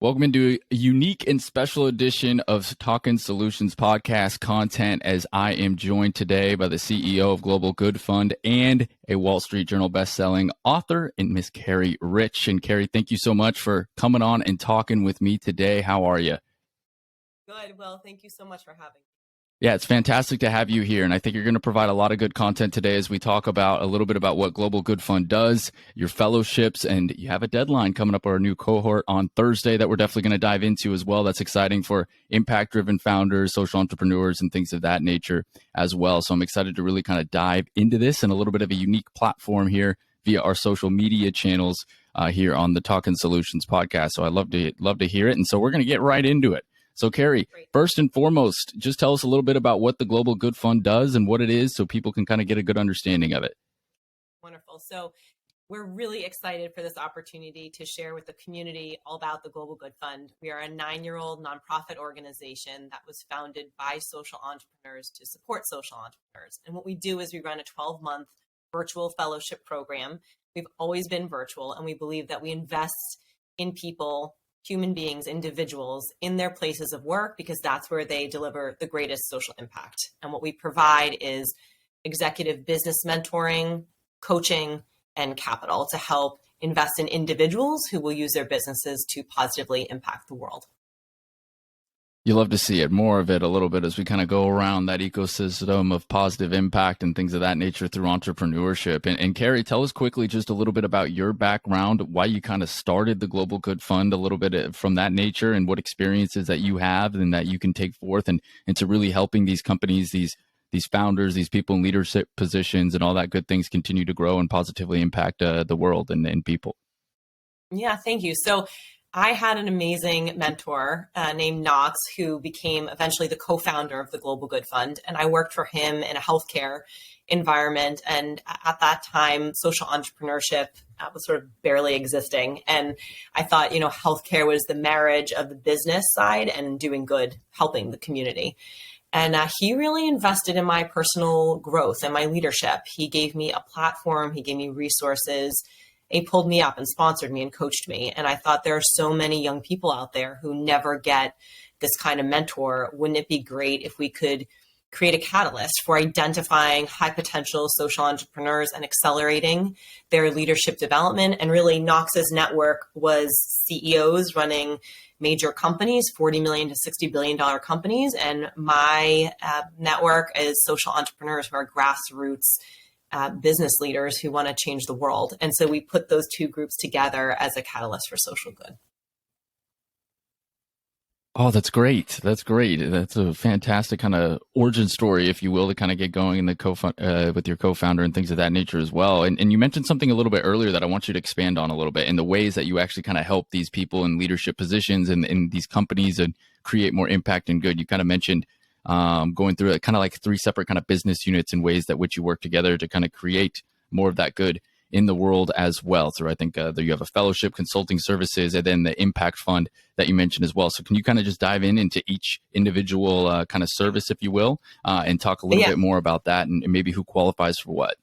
Welcome into a unique and special edition of Talkin' Solutions podcast content, as I am joined today by the CEO of Global Good Fund and a Wall Street Journal bestselling author, and Miss Carrie Rich. And Carrie, thank you so much for coming on and talking with me today. How are you? Good. Well, thank you so much for having me. Yeah, it's fantastic to have you here. And I think you're going to provide a lot of good content today as we talk about a little bit about what Global Good Fund does, your fellowships, and you have a deadline coming up, our new cohort on Thursday that we're definitely going to dive into as well. That's exciting for impact-driven founders, social entrepreneurs, and things of that nature as well. So I'm excited to really kind of dive into this and a little bit of a unique platform here via our social media channels here on the Talkin' Solutions podcast. So I'd love to hear it. And so we're going to get right into it. So Carrie, first and foremost, just tell us a little bit about what the Global Good Fund does and what it is so people can kind of get a good understanding of it. Wonderful. So we're really excited for this opportunity to share with the community all about the Global Good Fund. We are a 9-year-old nonprofit organization that was founded by social entrepreneurs to support social entrepreneurs. And what we do is we run a 12-month virtual fellowship program. We've always been virtual, and we believe that we invest in people, human beings, individuals in their places of work, because that's where they deliver the greatest social impact. And what we provide is executive business mentoring, coaching, and capital to help invest in individuals who will use their businesses to positively impact the world. You love to see it, more of it a little bit as we kind of go around that ecosystem of positive impact and things of that nature through entrepreneurship. And Carrie, tell us quickly just a little bit about your background, why you kind of started the Global Good Fund, a little bit from that nature, and what experiences that you have and that you can take forth and into really helping these companies, these founders, these people in leadership positions and all that good things continue to grow and positively impact the world and people. Yeah, thank you. So I had an amazing mentor named Knox, who became eventually the co-founder of the Global Good Fund. And I worked for him in a healthcare environment. And at that time, social entrepreneurship was sort of barely existing. And I thought, healthcare was the marriage of the business side and doing good, helping the community. And he really invested in my personal growth and my leadership. He gave me a platform. He gave me resources. He pulled me up and sponsored me and coached me. And I thought, there are so many young people out there who never get this kind of mentor. Wouldn't it be great if we could create a catalyst for identifying high potential social entrepreneurs and accelerating their leadership development? And really, Knox's network was CEOs running major companies, $40 million to $60 billion companies. And my network is social entrepreneurs who are grassroots business leaders who want to change the world. And so we put those two groups together as a catalyst for social good. Oh, that's great. That's great. That's a fantastic kind of origin story, if you will, to kind of get going in the with your co-founder and things of that nature as well. And you mentioned something a little bit earlier that I want you to expand on a little bit, in the ways that you actually kind of help these people in leadership positions and in these companies and create more impact and good. You kind of mentioned going through it, kind of like 3 separate kind of business units and ways that which you work together to kind of create more of that good in the world as well. So I think you have a fellowship, consulting services, and then the impact fund that you mentioned as well. So can you kind of just dive into each individual kind of service, if you will, and talk a little bit more about that and maybe who qualifies for what?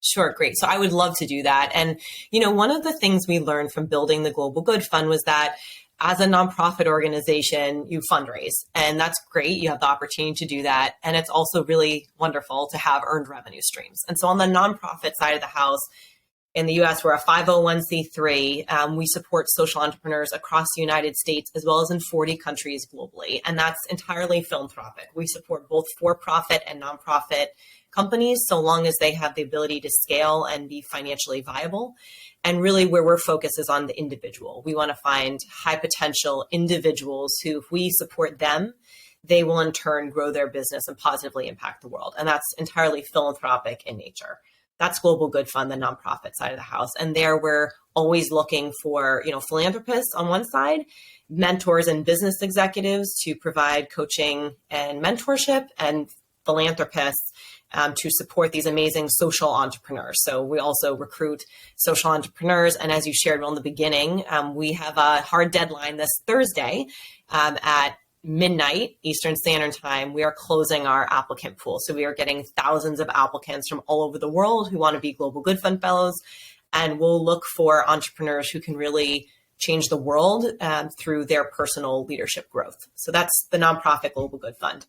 Sure. Great. So I would love to do that. And, one of the things we learned from building the Global Good Fund was that as a nonprofit organization, you fundraise, and that's great. You have the opportunity to do that. And it's also really wonderful to have earned revenue streams. And so on the nonprofit side of the house, in the US, we're a 501c3. We support social entrepreneurs across the United States, as well as in 40 countries globally. And that's entirely philanthropic. We support both for-profit and nonprofit companies, so long as they have the ability to scale and be financially viable. And really where we're focused is on the individual. We want to find high potential individuals who, if we support them, they will in turn grow their business and positively impact the world. And that's entirely philanthropic in nature. That's Global Good Fund, the nonprofit side of the house. And there we're always looking for, philanthropists on one side, mentors and business executives to provide coaching and mentorship, and philanthropists to support these amazing social entrepreneurs. So we also recruit social entrepreneurs. And as you shared in the beginning, we have a hard deadline this Thursday at midnight Eastern Standard Time. We are closing our applicant pool. So we are getting thousands of applicants from all over the world who want to be Global Good Fund Fellows. And we'll look for entrepreneurs who can really change the world through their personal leadership growth. So that's the nonprofit Global Good Fund.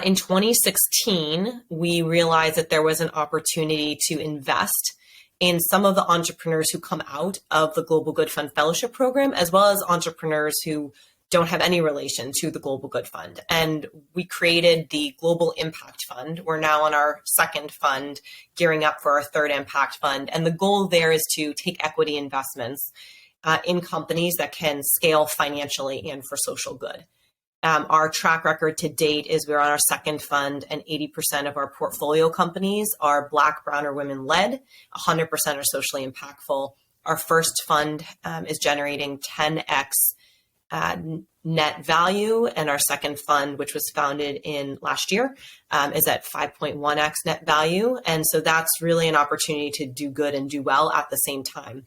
In 2016, we realized that there was an opportunity to invest in some of the entrepreneurs who come out of the Global Good Fund Fellowship Program, as well as entrepreneurs who don't have any relation to the Global Good Fund. And we created the Global Impact Fund. We're now on our second fund, gearing up for our third Impact Fund. And the goal there is to take equity investments in companies that can scale financially and for social good. Our track record to date is we're on our second fund, and 80% of our portfolio companies are Black, Brown, or women-led. 100% are socially impactful. Our first fund is generating 10x net value, and our second fund, which was founded in last year, is at 5.1x net value. And so that's really an opportunity to do good and do well at the same time.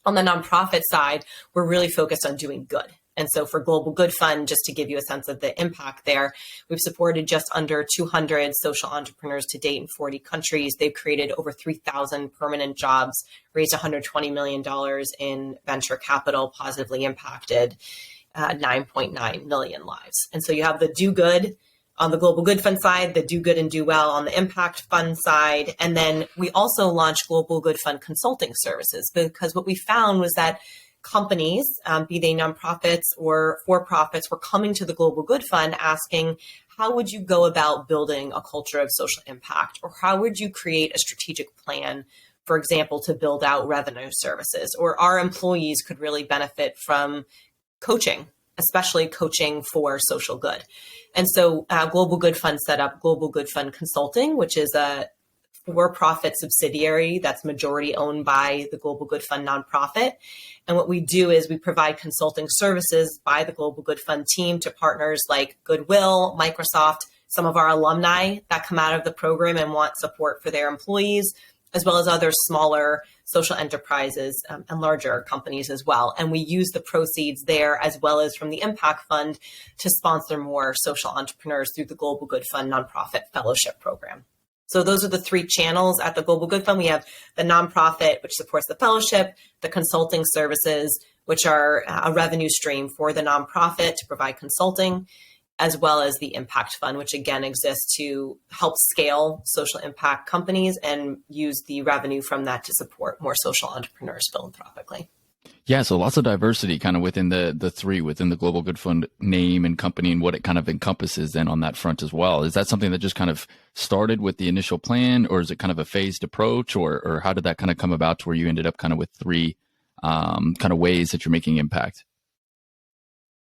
On the nonprofit side, we're really focused on doing good. And so for Global Good Fund, just to give you a sense of the impact there, we've supported just under 200 social entrepreneurs to date in 40 countries. They've created over 3,000 permanent jobs, raised $120 million in venture capital, positively impacted 9.9 million lives. And so you have the do good on the Global Good Fund side, the do good and do well on the Impact Fund side. And then we also launched Global Good Fund consulting services, because what we found was that companies, be they nonprofits or for-profits, were coming to the Global Good Fund asking, how would you go about building a culture of social impact? Or how would you create a strategic plan, for example, to build out revenue services? Or our employees could really benefit from coaching, especially coaching for social good. And so Global Good Fund set up Global Good Fund Consulting, which is a for-profit subsidiary that's majority owned by the Global Good Fund nonprofit. And what we do is we provide consulting services by the Global Good Fund team to partners like Goodwill, Microsoft, some of our alumni that come out of the program and want support for their employees, as well as other smaller social enterprises and larger companies as well. And we use the proceeds there, as well as from the Impact Fund, to sponsor more social entrepreneurs through the Global Good Fund nonprofit fellowship program. So those are the three channels at the Global Good Fund. We have the nonprofit, which supports the fellowship, the consulting services, which are a revenue stream for the nonprofit to provide consulting, as well as the Impact Fund, which again exists to help scale social impact companies and use the revenue from that to support more social entrepreneurs philanthropically. Yeah, so lots of diversity kind of within the three, within the Global Good Fund name and company and what it kind of encompasses then on that front as well. Is that something that just kind of started with the initial plan, or is it kind of a phased approach, or how did that kind of come about to where you ended up kind of with three kind of ways that you're making impact?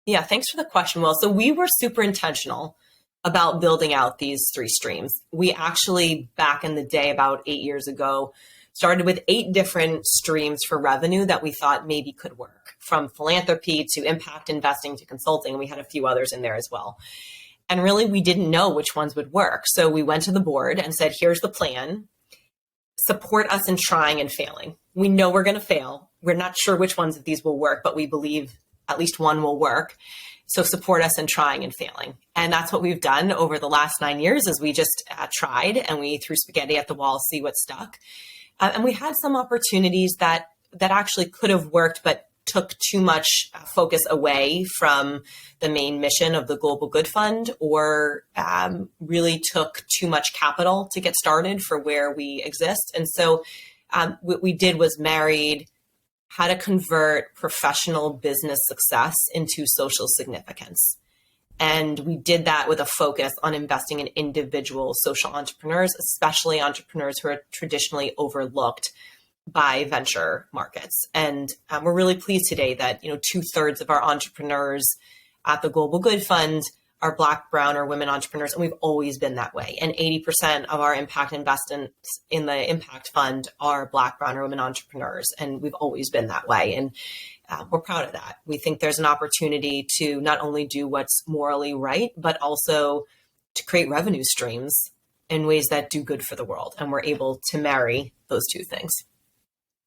Yeah, thanks for the question, Will. So we were super intentional about building out these three streams. We actually, back in the day, about 8 years ago, started with 8 different streams for revenue that we thought maybe could work, from philanthropy to impact investing to consulting. And we had a few others in there as well. And really, we didn't know which ones would work. So we went to the board and said, here's the plan. Support us in trying and failing. We know we're going to fail. We're not sure which ones of these will work, but we believe at least one will work. So support us in trying and failing. And that's what we've done over the last 9 years, is we just tried and we threw spaghetti at the wall, see what stuck. And we had some opportunities that actually could have worked, but took too much focus away from the main mission of the Global Good Fund, or really took too much capital to get started for where we exist. And so what we did was married how to convert professional business success into social significance. And we did that with a focus on investing in individual social entrepreneurs, especially entrepreneurs who are traditionally overlooked by venture markets. And we're really pleased today that 2/3 of our entrepreneurs at the Global Good Fund are Black, Brown, or women entrepreneurs, and we've always been that way. And 80% of our impact investments in the Impact Fund are Black, Brown, or women entrepreneurs, and we've always been that way. And we're proud of that. We think there's an opportunity to not only do what's morally right, but also to create revenue streams in ways that do good for the world. And we're able to marry those two things.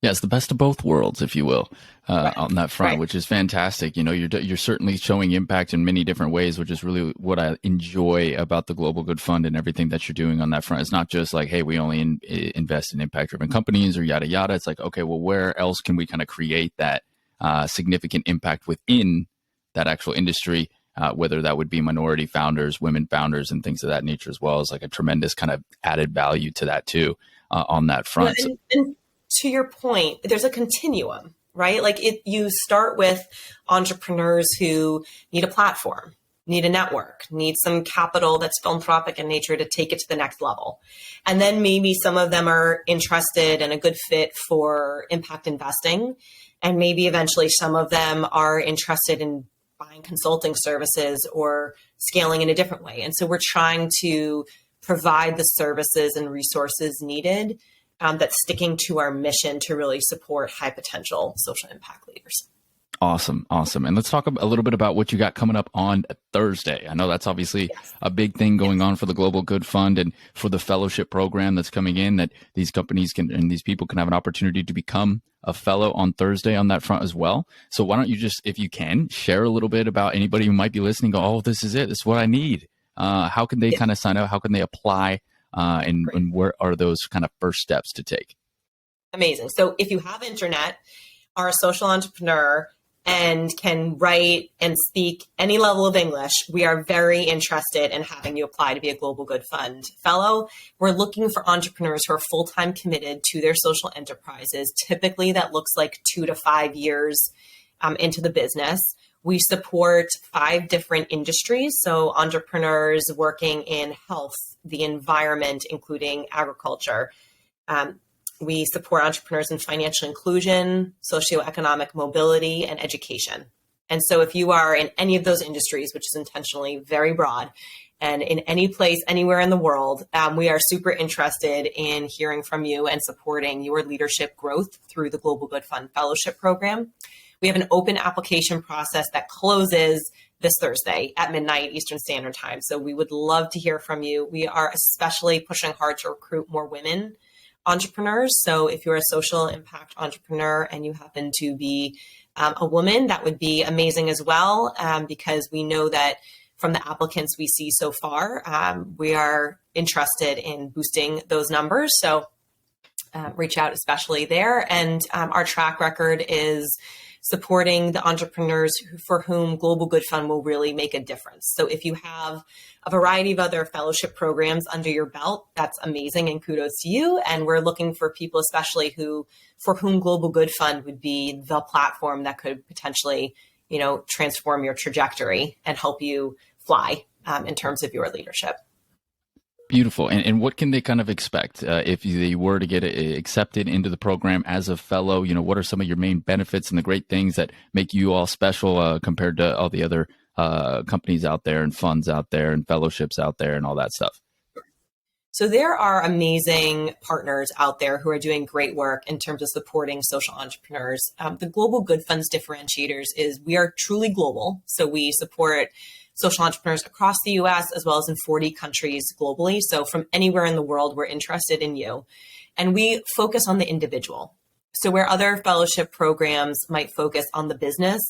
Yeah, it's the best of both worlds, if you will, Right. on that front, Right. which is fantastic. You're certainly showing impact in many different ways, which is really what I enjoy about the Global Good Fund and everything that you're doing on that front. It's not just like, hey, we only invest in impact-driven companies or yada, yada. It's like, okay, well, where else can we kind of create that significant impact within that actual industry, whether that would be minority founders, women founders, and things of that nature, as well as like a tremendous kind of added value to that too, on that front. And to your point, there's a continuum, right? Like you start with entrepreneurs who need a platform, need a network, need some capital that's philanthropic in nature to take it to the next level. And then maybe some of them are interested and a good fit for impact investing. And maybe eventually some of them are interested in buying consulting services or scaling in a different way. And so we're trying to provide the services and resources needed that's sticking to our mission to really support high potential social impact leaders. Awesome. And let's talk a little bit about what you got coming up on Thursday. I know that's obviously a big thing going on for the Global Good Fund and for the fellowship program that's coming in, that these companies can and these people can have an opportunity to become a fellow on Thursday on that front as well. So why don't you just, if you can, share a little bit about anybody who might be listening, go, oh, this is it. This is what I need. How can they kind of sign up? How can they apply? And where are those kind of first steps to take? Amazing. So if you have internet, are a social entrepreneur, and can write and speak any level of English, we are very interested in having you apply to be a Global Good Fund fellow. We're looking for entrepreneurs who are full-time committed to their social enterprises. Typically, that looks like 2 to 5 years into the business. We support 5 different industries, so entrepreneurs working in health, the environment, including agriculture. We support entrepreneurs in financial inclusion, socioeconomic mobility, and education. And so if you are in any of those industries, which is intentionally very broad, and in any place, anywhere in the world, we are super interested in hearing from you and supporting your leadership growth through the Global Good Fund Fellowship Program. We have an open application process that closes this Thursday at midnight Eastern Standard Time. So we would love to hear from you. We are especially pushing hard to recruit more women entrepreneurs. So if you're a social impact entrepreneur and you happen to be a woman, that would be amazing as well, because we know that from the applicants we see so far, we are interested in boosting those numbers. So reach out especially there. And our track record is supporting the entrepreneurs for whom Global Good Fund will really make a difference. So if you have a variety of other fellowship programs under your belt, that's amazing and kudos to you. And we're looking for people, especially for whom Global Good Fund would be the platform that could potentially, transform your trajectory and help you fly in terms of your leadership. Beautiful. And what can they kind of expect if they were to get accepted into the program as a fellow? What are some of your main benefits and the great things that make you all special compared to all the other companies out there and funds out there and fellowships out there and all that stuff? So there are amazing partners out there who are doing great work in terms of supporting social entrepreneurs. The Global Good Fund's differentiators is we are truly global. So we support social entrepreneurs across the US as well as in 40 countries globally. So from anywhere in the world, we're interested in you. And we focus on the individual. So where other fellowship programs might focus on the business,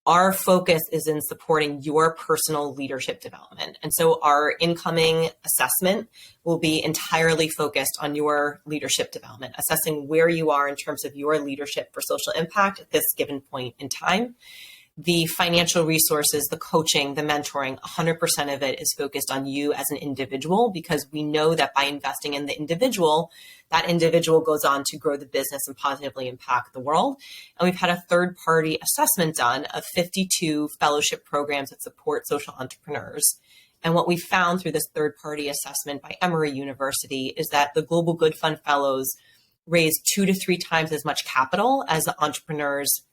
our focus is in supporting your personal leadership development. And so our incoming assessment will be entirely focused on your leadership development, assessing where you are in terms of your leadership for social impact at this given point in time. The financial resources, the coaching, the mentoring, 100% of it is focused on you as an individual, because we know that by investing in the individual, that individual goes on to grow the business and positively impact the world. And we've had a third-party assessment done of 52 fellowship programs that support social entrepreneurs. And what we found through this third-party assessment by Emory University is that the Global Good Fund Fellows raise 2 to 3 times as much capital as the entrepreneurs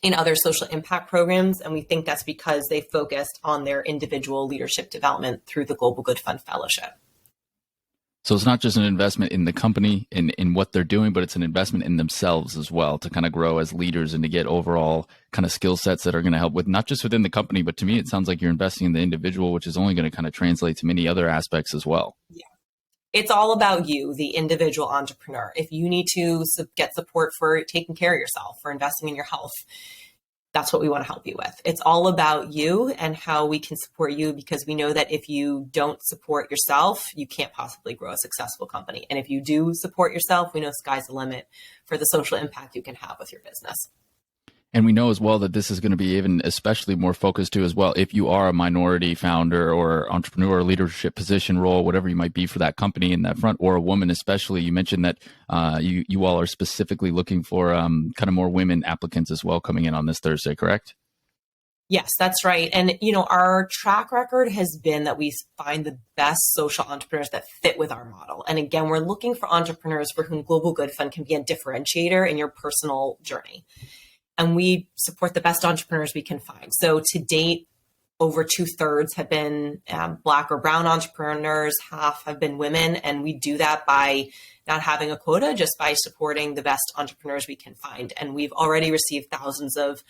in other social impact programs. And we think that's because they focused on their individual leadership development through the Global Good Fund Fellowship. So it's not just an investment in the company, in what they're doing, but it's an investment in themselves as well to kind of grow as leaders and to get overall kind of skill sets that are going to help with not just within the company, but to me, it sounds like you're investing in the individual, which is only going to kind of translate to many other aspects as well. Yeah. It's all about you, the individual entrepreneur. If you need to get support for taking care of yourself, for investing in your health, that's what we want to help you with. It's all about you and how we can support you, because we know that if you don't support yourself, you can't possibly grow a successful company. And if you do support yourself, we know sky's the limit for the social impact you can have with your business. And we know as well that this is going to be even especially more focused to as well if you are a minority founder or entrepreneur, leadership position role, whatever you might be for that company in that front, or a woman especially. You mentioned that you all are specifically looking for kind of more women applicants as well coming in on this Thursday, correct? Yes, that's right. And, our track record has been that we find the best social entrepreneurs that fit with our model. And again, we're looking for entrepreneurs for whom Global Good Fund can be a differentiator in your personal journey. And we support the best entrepreneurs we can find. So to date, over 2/3 have been Black or brown entrepreneurs, half have been women. And we do that by not having a quota, just by supporting the best entrepreneurs we can find. And we've already received thousands of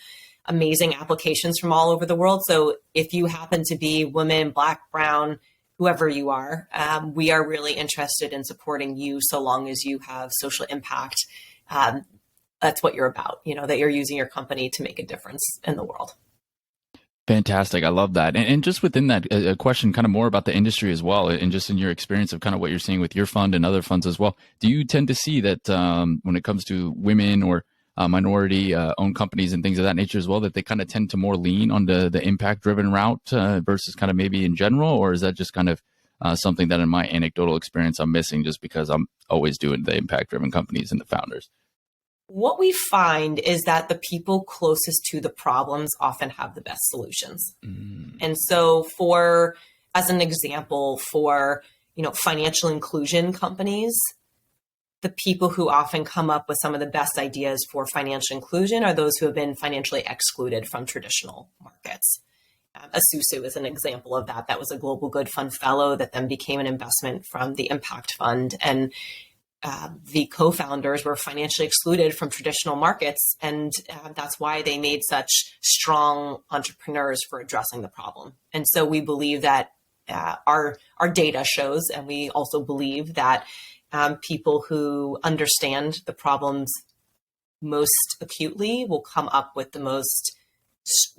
amazing applications from all over the world. So if you happen to be woman, Black, brown, whoever you are, we are really interested in supporting you so long as you have social impact. That's what you're about, that you're using your company to make a difference in the world. Fantastic. I love that. And just within that, a question kind of more about the industry as well, and just in your experience of kind of what you're seeing with your fund and other funds as well. Do you tend to see that when it comes to women or minority owned companies and things of that nature as well, that they kind of tend to more lean on the impact driven route versus kind of maybe in general? Or is that just kind of something that in my anecdotal experience I'm missing just because I'm always doing the impact driven companies and the founders? What we find is that the people closest to the problems often have the best solutions. And so as an example, for, financial inclusion companies, the people who often come up with some of the best ideas for financial inclusion are those who have been financially excluded from traditional markets. Asusu is an example of that. That was a Global Good Fund fellow that then became an investment from the Impact Fund. And the co-founders were financially excluded from traditional markets. And that's why they made such strong entrepreneurs for addressing the problem. And so we believe that our data shows, and we also believe that people who understand the problems most acutely will come up with the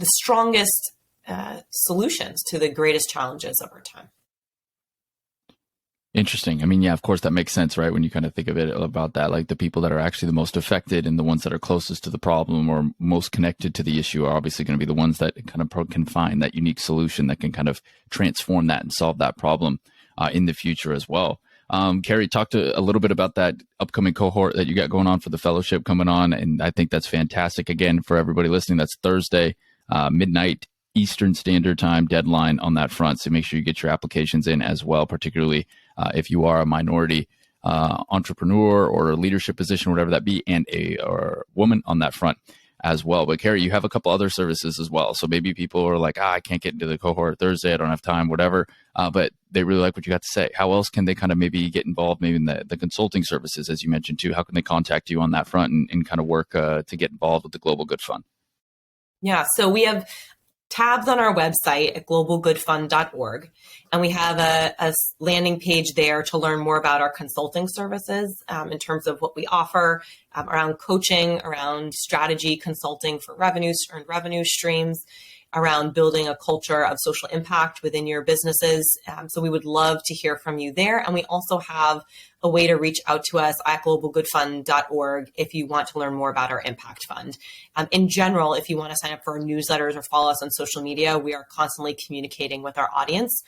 strongest solutions to the greatest challenges of our time. Interesting. I mean, yeah, of course, that makes sense, right? When you kind of think of it about that, like the people that are actually the most affected and the ones that are closest to the problem or most connected to the issue are obviously going to be the ones that kind of can find that unique solution that can kind of transform that and solve that problem in the future as well. Carrie, talk a little bit about that upcoming cohort that you got going on for the fellowship coming on. And I think that's fantastic. Again, for everybody listening, that's Thursday, midnight Eastern Standard Time deadline on that front. So make sure you get your applications in as well, particularly if you are a minority entrepreneur or a leadership position, whatever that be, and or woman on that front as well. But Carrie, you have a couple other services as well. So maybe people are like, I can't get into the cohort Thursday, I don't have time, whatever. But they really like what you got to say. How else can they kind of maybe get involved maybe in the consulting services, as you mentioned too? How can they contact you on that front and kind of work to get involved with the Global Good Fund? Yeah, so we have tabs on our website at globalgoodfund.org. And we have a landing page there to learn more about our consulting services in terms of what we offer around coaching, around strategy consulting for revenue streams, around building a culture of social impact within your businesses. So we would love to hear from you there. And we also have a way to reach out to us at globalgoodfund.org if you want to learn more about our impact fund. In general, if you want to sign up for our newsletters or follow us on social media, we are constantly communicating with our audience,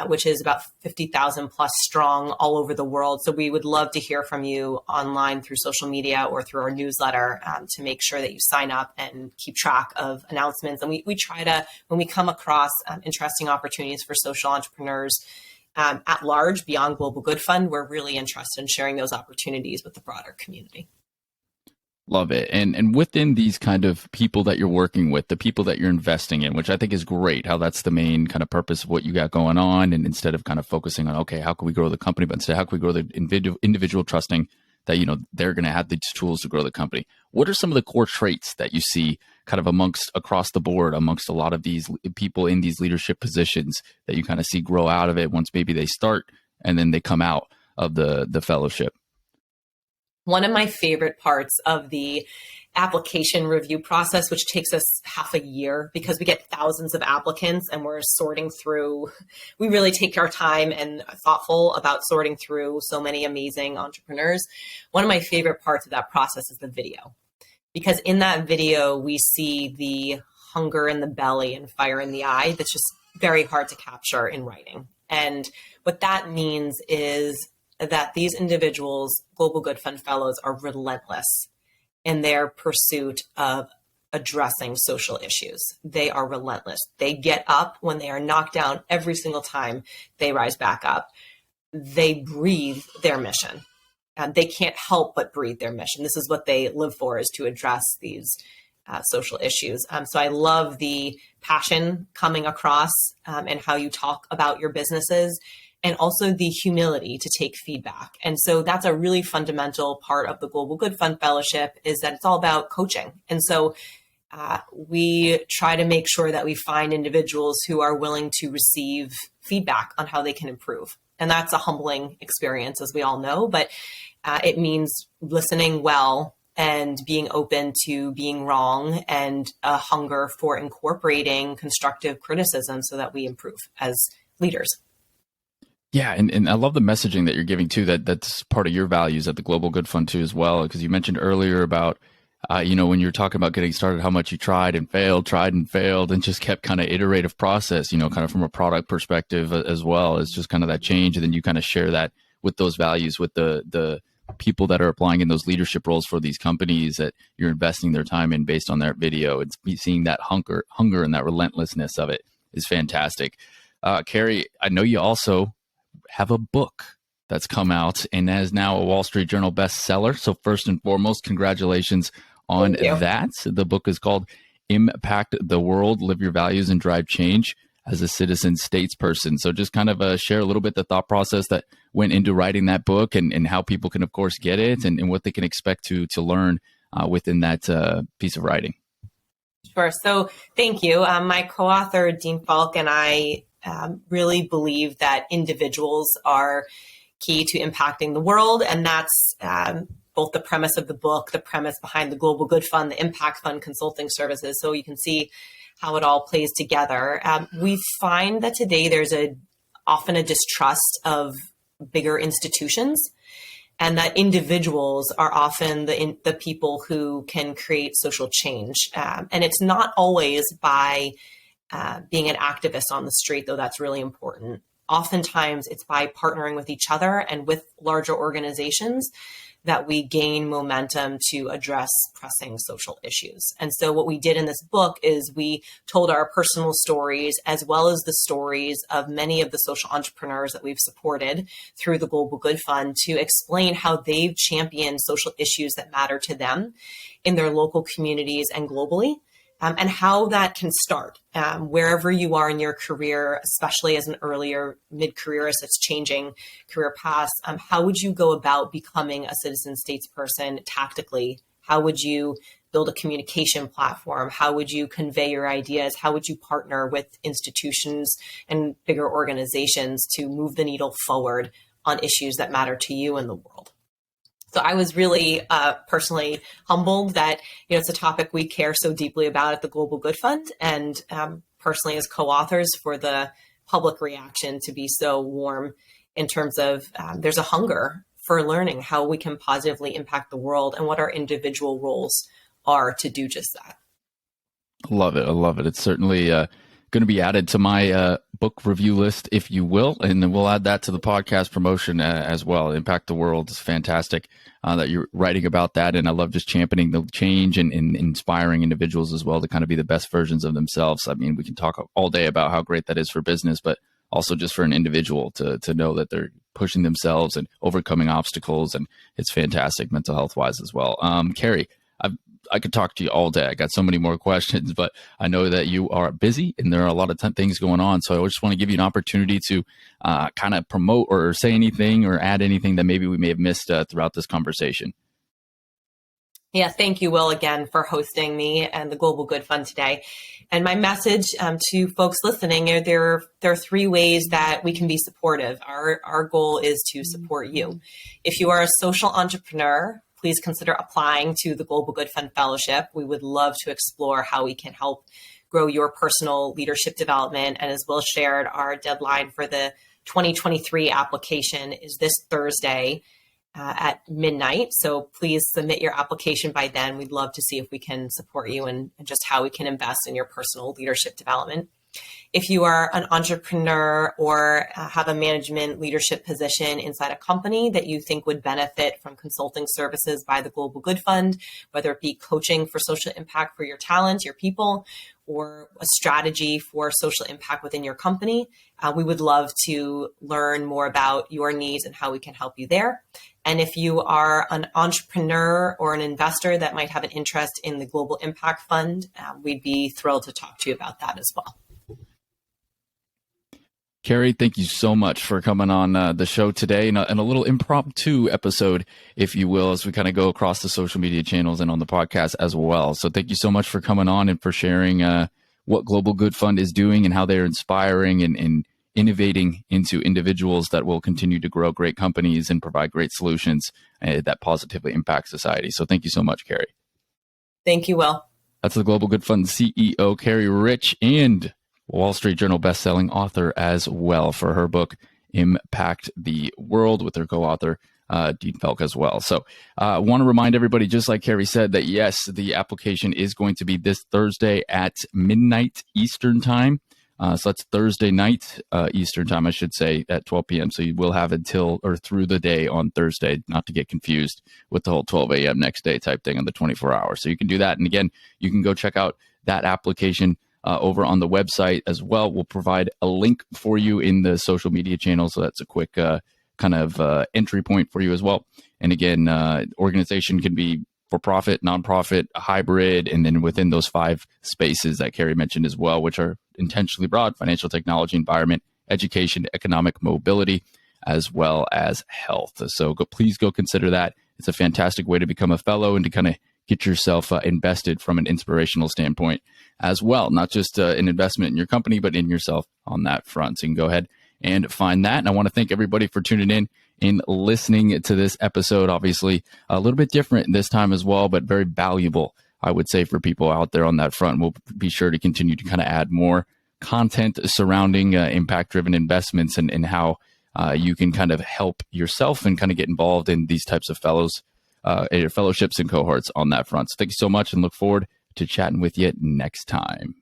which is about 50,000 plus strong all over the world. So we would love to hear from you online through social media or through our newsletter to make sure that you sign up and keep track of announcements. And we try to, when we come across interesting opportunities for social entrepreneurs at large beyond Global Good Fund, we're really interested in sharing those opportunities with the broader community. Love it. And within these kind of people that you're working with, the people that you're investing in, which I think is great, how that's the main kind of purpose of what you got going on. And instead of kind of focusing on, okay, how can we grow the company, but instead, how can we grow the individual trusting that, they're going to have these tools to grow the company. What are some of the core traits that you see kind of across the board amongst a lot of these people in these leadership positions that you kind of see grow out of it once maybe they start and then they come out of the fellowship? One of my favorite parts of the application review process, which takes us half a year because we get thousands of applicants and we're sorting through, we really take our time and are thoughtful about sorting through so many amazing entrepreneurs. One of my favorite parts of that process is the video. because in that video, we see the hunger in the belly and fire in the eye that's just very hard to capture in writing. And what that means is that these individuals, Global Good Fund Fellows, are relentless in their pursuit of addressing social issues. They are relentless. They get up when they are knocked down every single time they rise back up. They breathe their mission. They can't help but breathe their mission. This is what they live for, is to address these social issues. So I love the passion coming across and how you talk about your businesses, and also the humility to take feedback. And so that's a really fundamental part of the Global Good Fund Fellowship, is that it's all about coaching. And so we try to make sure that we find individuals who are willing to receive feedback on how they can improve. And that's a humbling experience, as we all know, but it means listening well and being open to being wrong, and a hunger for incorporating constructive criticism so that we improve as leaders. Yeah, and I love the messaging that you're giving too. That's part of your values at the Global Good Fund too, as well. Because you mentioned earlier about, when you're talking about getting started, how much you tried and failed, and just kept kind of iterative process. Kind of from a product perspective as well. It's just kind of that change, and then you kind of share that with those values with the people that are applying in those leadership roles for these companies that you're investing their time in based on their video. And seeing that hunger and that relentlessness of it is fantastic. Carrie, I know you also have a book that's come out and is now a Wall Street Journal bestseller. So first and foremost, congratulations on that. The book is called Impact the World, Live Your Values and Drive Change as a Citizen Statesperson. So just kind of share a little bit the thought process that went into writing that book, and how people can, of course, get it, and what they can expect to learn within that piece of writing. Sure. So thank you. My co-author, Dean Falk, and I really believe that individuals are key to impacting the world. And that's both the premise of the book, the premise behind the Global Good Fund, the Impact Fund consulting services. So you can see how it all plays together. We find that today there's often a distrust of bigger institutions, and that individuals are often the people who can create social change. And it's not always by being an activist on the street, though that's really important. Oftentimes it's by partnering with each other and with larger organizations that we gain momentum to address pressing social issues. And so what we did in this book is we told our personal stories, as well as the stories of many of the social entrepreneurs that we've supported through the Global Good Fund, to explain how they've championed social issues that matter to them in their local communities and globally. And how that can start wherever you are in your career, especially as an earlier mid-careerist that's changing career paths. How would you go about becoming a citizen statesperson tactically? How would you build a communication platform? How would you convey your ideas? How would you partner with institutions and bigger organizations to move the needle forward on issues that matter to you in the world? So I was really personally humbled that it's a topic we care so deeply about at the Global Good Fund, and personally as co-authors, for the public reaction to be so warm in terms of there's a hunger for learning how we can positively impact the world and what our individual roles are to do just that. I love it. It's certainly going to be added to my book review list, if you will, and then we'll add that to the podcast promotion as well. Impact the World is fantastic that you're writing about that, and I love just championing the change and inspiring individuals as well to kind of be the best versions of themselves. I mean, we can talk all day about how great that is for business, but also just for an individual to know that they're pushing themselves and overcoming obstacles, and it's fantastic mental health wise as well. Carrie, I could talk to you all day. I got so many more questions, but I know that you are busy and there are a lot of things going on. So I just want to give you an opportunity to kind of promote or say anything or add anything that maybe we may have missed throughout this conversation. Yeah, thank you, Will, again for hosting me and the Global Good Fund today. And my message to folks listening, there are three ways that we can be supportive. Our goal is to support you. If you are a social entrepreneur, please consider applying to the Global Good Fund Fellowship. We would love to explore how we can help grow your personal leadership development. And as Will shared, our deadline for the 2023 application is this Thursday. at midnight. So please submit your application by then. We'd love to see if we can support you and just how we can invest in your personal leadership development. If you are an entrepreneur or have a management leadership position inside a company that you think would benefit from consulting services by the Global Good Fund, whether it be coaching for social impact for your talent, your people, or a strategy for social impact within your company, we would love to learn more about your needs and how we can help you there. And if you are an entrepreneur or an investor that might have an interest in the Global Impact Fund, we'd be thrilled to talk to you about that as well. Carrie, thank you so much for coming on the show today and a little impromptu episode, if you will, as we kind of go across the social media channels and on the podcast as well. So thank you so much for coming on and for sharing what Global Good Fund is doing and how they're inspiring and innovating into individuals that will continue to grow great companies and provide great solutions that positively impact society. So thank you so much, Carrie. Thank you, Will. That's the Global Good Fund CEO, Carrie Rich, and Wall Street Journal bestselling author as well for her book, Impact the World, with her co-author, Dean Felk as well. So I want to remind everybody, just like Carrie said, that yes, the application is going to be this Thursday at midnight Eastern time. So that's Thursday night Eastern time, I should say, at 12 p.m. So you will have until or through the day on Thursday, not to get confused with the whole 12 a.m. next day type thing on the 24 hours. So you can do that. And again, you can go check out that application over on the website as well. We'll provide a link for you in the social media channel. So that's a quick kind of entry point for you as well. And again, organization can be for profit, nonprofit, hybrid, and then within those 5 spaces that Carrie mentioned as well, which are intentionally broad: financial, technology, environment, education, economic mobility, as well as health. So please go consider that. It's a fantastic way to become a fellow and to kind of get yourself invested from an inspirational standpoint as well. Not just an investment in your company, but in yourself on that front. So you can go ahead and find that. And I want to thank everybody for tuning in and listening to this episode. Obviously, a little bit different this time as well, but very valuable, I would say, for people out there on that front. We'll be sure to continue to kind of add more content surrounding impact-driven investments and how you can kind of help yourself and kind of get involved in these types of fellowships and cohorts on that front. So thank you so much and look forward to chatting with you next time.